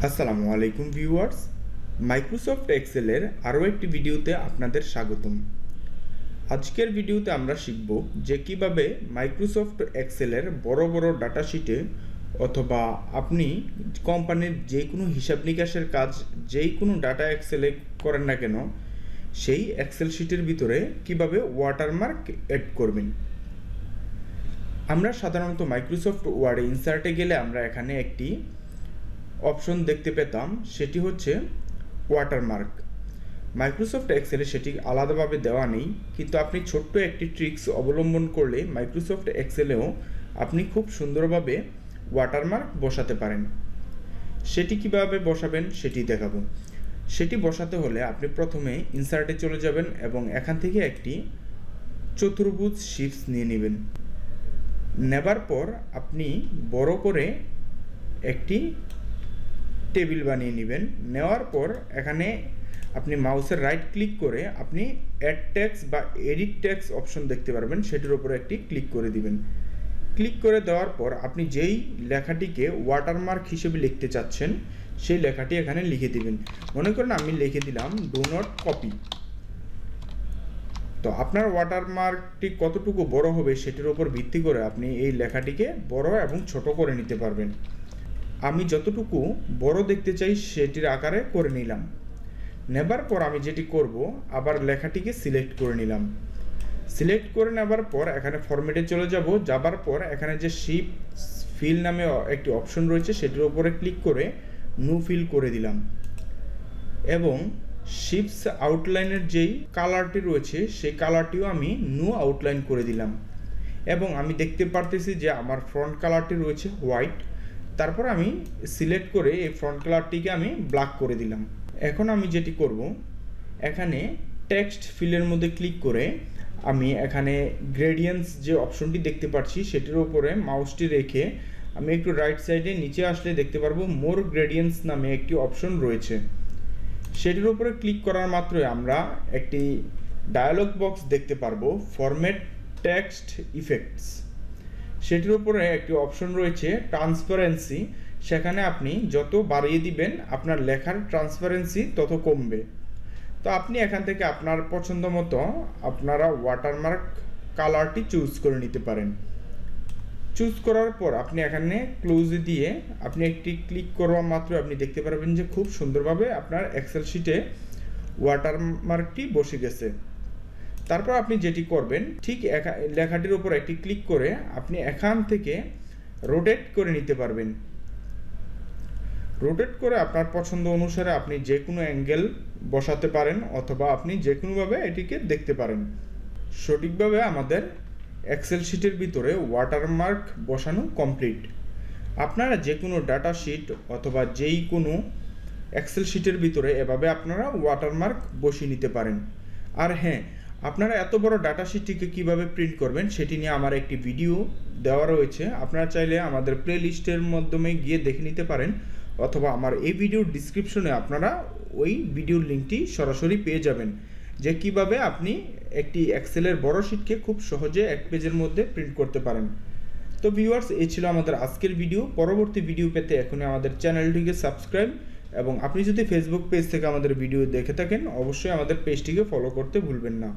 আসসালামু আলাইকুম viewers, Microsoft এক্সেলের আরও একটি ভিডিওতে আপনাদের স্বাগতম। আজকের ভিডিওতে আমরা শিখব যে কিভাবে মাইক্রোসফট এক্সেলের বড় বড় ডাটা শিটে অথবা আপনি কোম্পানির যে কোনো হিসাব নিকাশের কাজ যেই কোনো ডাটা এক্সেলে করেন না কেন সেই এক্সেল শিটের ভিতরে কিভাবে ওয়াটারমার্ক অ্যাড করবেন। আমরা সাধারণত মাইক্রোসফট ওয়ার্ডে ইনসার্টে গেলে আমরা এখানে একটি অপশন দেখতে পেতাম, সেটি হচ্ছে ওয়াটারমার্ক। মাইক্রোসফট এক্সেলে সেটি আলাদাভাবে দেওয়া নেই, কিন্তু আপনি ছোট্ট একটি ট্রিক্স অবলম্বন করলে মাইক্রোসফট এক্সেলেও আপনি খুব সুন্দরভাবে ওয়াটারমার্ক বসাতে পারেন। সেটি কিভাবে বসাবেন সেটি দেখাবো। সেটি বসাতে হলে আপনি প্রথমে ইনসার্টে চলে যাবেন এবং এখান থেকে একটি চতুর্ভুজ শীটস নিয়ে নেবেন। নেবার পর আপনি বড় করে একটি টেবিল বানিয়ে নেবেন। নেওয়ার পর এখানে আপনি মাউসের রাইট ক্লিক করে আপনি অ্যাড টেক্সট বা এডিট টেক্সট অপশন দেখতে পারবেন, সেটির উপরে একটি ক্লিক করে দিবেন। ক্লিক করে দেওয়ার পর আপনি যেই লেখাটিকে ওয়াটারমার্ক হিসেবে লিখতে চাচ্ছেন সেই লেখাটি এখানে লিখে দিবেন। মনে করেন আমি লিখে দিলাম ডু নট কপি। তো আপনার ওয়াটারমার্কটি কতটুকু বড় হবে সেটির উপর ভিত্তি করে আপনি এই লেখাটিকে বড় এবং ছোট করে নিতে পারবেন। আমি যতটুকু বড় দেখতে চাই সেটির আকারে করে নিলাম। নেবার পর আমি যেটি করব, আবার লেখাটিকে সিলেক্ট করে নিলাম। সিলেক্ট করে নেবার পর এখানে ফরম্যাটে চলে যাব। যাবার পর এখানে যে শিপ ফিল নামে একটি অপশন রয়েছে সেটির উপরে ক্লিক করে নো ফিল করে দিলাম এবং শিপস আউটলাইনের যেই কালারটি রয়েছে সেই কালারটিও আমি নো আউটলাইন করে দিলাম এবং আমি দেখতে পারতেছি যে আমার ফ্রন্ট কালারটি রয়েছে হোয়াইট। তারপর আমি সিলেক্ট করে এই ফ্রন্ট কালারটিকে আমি ব্ল্যাক করে দিলাম। এখন আমি যেটি করব, এখানে টেক্সট ফিলের মধ্যে ক্লিক করে আমি এখানে গ্রেডিয়েন্টস যে অপশনটি দেখতে পাচ্ছি সেটির উপরে মাউসটি রেখে আমি একটু রাইট সাইডে নিচে আসলে দেখতে পারবো মোর গ্রেডিয়েন্টস নামে একটি অপশন রয়েছে। সেটির উপরে ক্লিক করার মাত্রই আমরা একটি ডায়ালগ বক্স দেখতে পারবো, ফরম্যাট টেক্সট ইফেক্টস। সেটির উপরে একটি অপশন রয়েছে ট্রান্সপারেন্সি। সেখানে আপনি যত বাড়িয়ে দিবেন আপনার লেখার ট্রান্সপারেন্সি তত কমবে। তো আপনি এখান থেকে আপনার পছন্দ মতো আপনারা ওয়াটারমার্ক কালারটি চুজ করে নিতে পারেন। চুজ করার পর আপনি এখানে ক্লোজ দিয়ে আপনি একটি ক্লিক করা মাত্র আপনি দেখতে পারবেন যে খুব সুন্দরভাবে আপনার এক্সেল শিটে ওয়াটারমার্কটি বসে গেছে। তারপর আপনি যেটি করবেন, ঠিক লেখাটির উপর একটি ক্লিক করে আপনি এখান থেকে রোটেট করে নিতে পারবেন। রোটেট করে আপনার পছন্দ অনুসারে আপনি যে কোনো অ্যাঙ্গেল বসাতে পারেন অথবা আপনি যে কোনোভাবে এটিকে দেখতে পারেন। সঠিকভাবে আমাদের এক্সেল শিটের ভিতরে ওয়াটারমার্ক বসানো কমপ্লিট। আপনারা যে কোনো ডাটা শিট অথবা যেই কোনো এক্সেল শিটের ভিতরে এভাবে আপনারা ওয়াটারমার্ক বসিয়ে নিতে পারেন। আর হ্যাঁ, আপনারা এত বড় ডাটা শিটটিকে কীভাবে প্রিন্ট করবেন সেটি নিয়ে আমার একটি ভিডিও দেওয়া রয়েছে। আপনারা চাইলে আমাদের প্লে লিস্টের মাধ্যমে গিয়ে দেখে নিতে পারেন অথবা আমার এই ভিডিওর ডিসক্রিপশনে আপনারা ওই ভিডিওর লিঙ্কটি সরাসরি পেয়ে যাবেন যে কিভাবে আপনি একটি এক্সেলের বড় শিটকে খুব সহজে এক পেজের মধ্যে প্রিন্ট করতে পারেন। তো ভিউয়ার্স, এই ছিল আমাদের আজকের ভিডিও। পরবর্তী ভিডিও পেতে এখনই আমাদের চ্যানেলটিকে সাবস্ক্রাইব এবং আপনি যদি ফেসবুক পেজ থেকে আমাদের ভিডিও দেখে থাকেন অবশ্যই আমাদের পেজটিকে ফলো করতে ভুলবেন না।